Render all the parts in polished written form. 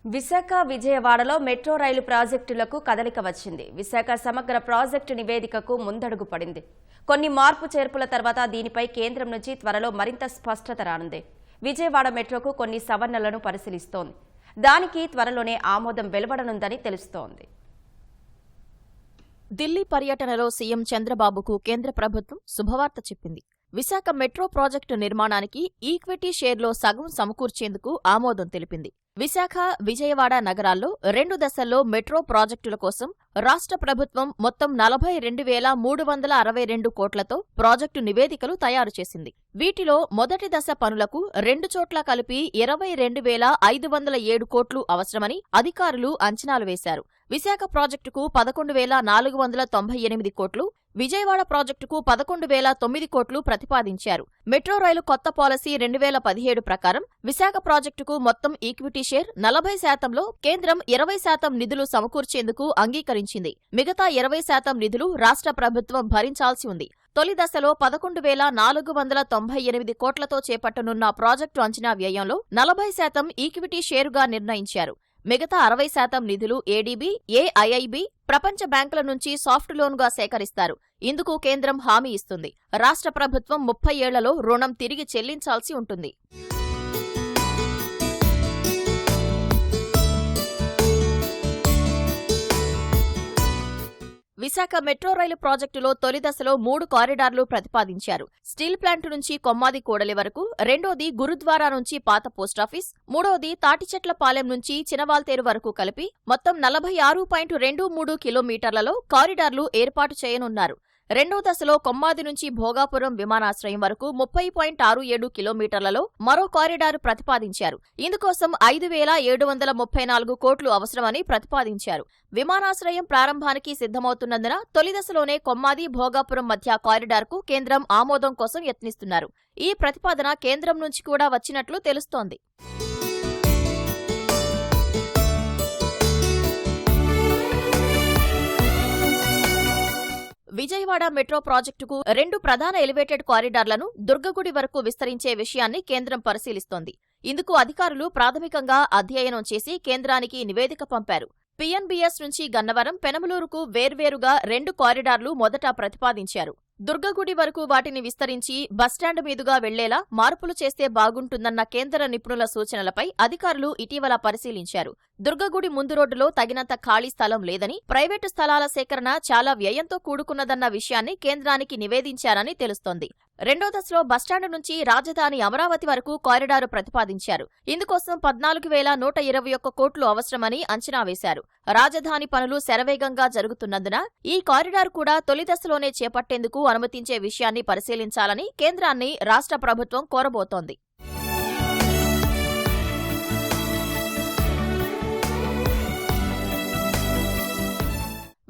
విశాఖ విజయవాడలో మెట్రో రైలు ప్రాజెక్టులకు కదలిక వచ్చింది. విశాఖ సమగ్ర ప్రాజెక్టు నివేదికకు ముందడుగు పడింది. కొన్ని మార్పు చేర్పుల తర్వాత దీనిపై కేంద్రం నుంచి త్వరలో మరింత స్పష్టత రానుంది. విజయవాడ మెట్రోకు కొన్ని సవరణలను పరిశీలిస్తోంది. దానికి త్వరలోనే ఆమోదం వెలువడనుందని తెలుస్తోంది. ఢిల్లీ పర్యటనలో సీఎం చంద్రబాబుకు కేంద్ర ప్రభుత్వం శుభవార్త చెప్పింది. విశాఖ మెట్రో ప్రాజెక్టు నిర్మాణానికి ఈక్విటీ షేర్లో సగం సమకూర్చేందుకు ఆమోదం తెలిపింది. విశాఖ, విజయవాడ నగరాల్లో 2 దశల్లో మెట్రో ప్రాజెక్టుల కోసం రాష్ట్ర ప్రభుత్వం మొత్తం 42,362 కోట్లతో ప్రాజెక్టు నివేదికలు తయారు చేసింది. వీటిలో మొదటి దశ పనులకు 2 చోట్ల కలిపి 22,507 కోట్లు అవసరమని అధికారులు అంచనాలు వేశారు. విశాఖ ప్రాజెక్టుకు 11,498 కోట్లు, విజయవాడ ప్రాజెక్టుకు 11,009 కోట్లు ప్రతిపాదించారు. మెట్రో రైలు కొత్త పాలసీ 2017 ప్రకారం విశాఖ ప్రాజెక్టుకు మొత్తం ఈక్విటీ షేర్ 40%లో కేంద్రం 20% నిధులు సమకూర్చేందుకు అంగీకరించింది. మిగతా 20% నిధులు రాష్ట్ర ప్రభుత్వం భరించాల్సి ఉంది. తొలి దశలో 11,498 కోట్లతో చేపట్టనున్న ప్రాజెక్టు అంచనా వ్యయంలో 40% ఈక్విటీ షేరుగా నిర్ణయించారు. మిగతా 60% నిధులు ఏడీబీ, ఏఐఐబీ, ప్రపంచ బ్యాంకుల నుంచి సాఫ్ట్ లోన్గా సేకరిస్తారు. ఇందుకు కేంద్రం హామీ ఇస్తుంది. రాష్ట్ర ప్రభుత్వం 30 ఏళ్లలో రుణం తిరిగి చెల్లించాల్సి ఉంటుంది. విశాఖ మెట్రో రైలు ప్రాజెక్టులో తొలి దశలో 3 కారిడార్లు ప్రతిపాదించారు. స్టీల్ ప్లాంట్ నుంచి కొమ్మాది కూడలి వరకు, రెండోది గురుద్వారా నుంచి పాత పోస్టాఫీస్, మూడోది తాటిచెట్లపాలెం నుంచి చినవాల్తేరు వరకు కలిపి మొత్తం 46.23 కిలోమీటర్లలో కారిడార్లు ఏర్పాటు చేయనున్నారు. రెండో దశలో కొమ్మాది నుంచి భోగాపురం విమానాశ్రయం వరకు 30.67 కిలోమీటర్లలో మరో కారిడారు ప్రతిపాదించారు. ఇందుకోసం 5,734 కోట్లు అవసరమని ప్రతిపాదించారు. విమానాశ్రయం ప్రారంభానికి సిద్ధమవుతున్నందున తొలి దశలోనే కొమ్మాది భోగాపురం మధ్య కారిడార్కు కేంద్రం ఆమోదం కోసం యత్నిస్తున్నారు. ఈ ప్రతిపాదన కేంద్రం నుంచి కూడా వచ్చినట్లు తెలుస్తోంది. విజయవాడ మెట్రో ప్రాజెక్టుకు 2 ప్రధాన ఎలివేటెడ్ కారిడార్లను దుర్గగుడి వరకు విస్తరించే విషయాన్ని కేంద్రం పరిశీలిస్తోంది. ఇందుకు అధికారులు ప్రాథమికంగా అధ్యయనం చేసి కేంద్రానికి నివేదిక పంపారు. పీఎన్బీఎస్ నుంచి గన్నవరం, పెనమలూరుకు వేర్వేరుగా 2 కారిడార్లు మొదట ప్రతిపాదించారు. దుర్గగుడి వరకు వాటిని విస్తరించి బస్టాండ్ మీదుగా వెళ్లేలా మార్పులు చేస్తే బాగుంటుందన్న కేంద్ర నిపుణుల సూచనలపై అధికారులు ఇటీవల పరిశీలించారు. దుర్గగుడి ముందు రోడ్డులో తగినంత ఖాళీ స్థలం లేదని, ప్రైవేటు స్థలాల సేకరణ చాలా వ్యయంతో కూడుకున్నదన్న విషయాన్ని కేంద్రానికి నివేదించారని తెలుస్తోంది. రెండో దశలో బస్టాండ్ నుంచి రాజధాని అమరావతి వరకు కారిడారు ప్రతిపాదించారు. ఇందుకోసం 14,121 కోట్లు అవసరమని అంచనా వేశారు. రాజధాని పనులు శరవేగంగా జరుగుతున్నందున ఈ కారిడార్ కూడా తొలి దశలోనే చేపట్టేందుకు అనుమతించే విషయాన్ని పరిశీలించాలని కేంద్రాన్ని రాష్ట్ర ప్రభుత్వం కోరబోతోంది.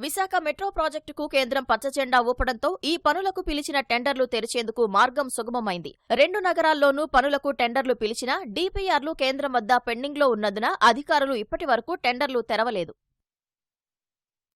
విశాఖ మెట్రో ప్రాజెక్టుకు కేంద్రం పచ్చజెండా ఊపడంతో ఈ పనులకు పిలిచిన టెండర్లు తెరిచేందుకు మార్గం సుగమమైంది. 2 నగరాల్లోనూ పనులకు టెండర్లు పిలిచినా డీపీఆర్లు కేంద్రం వద్ద పెండింగ్లో ఉన్నందున అధికారులు ఇప్పటి వరకు టెండర్లు తెరవలేదు.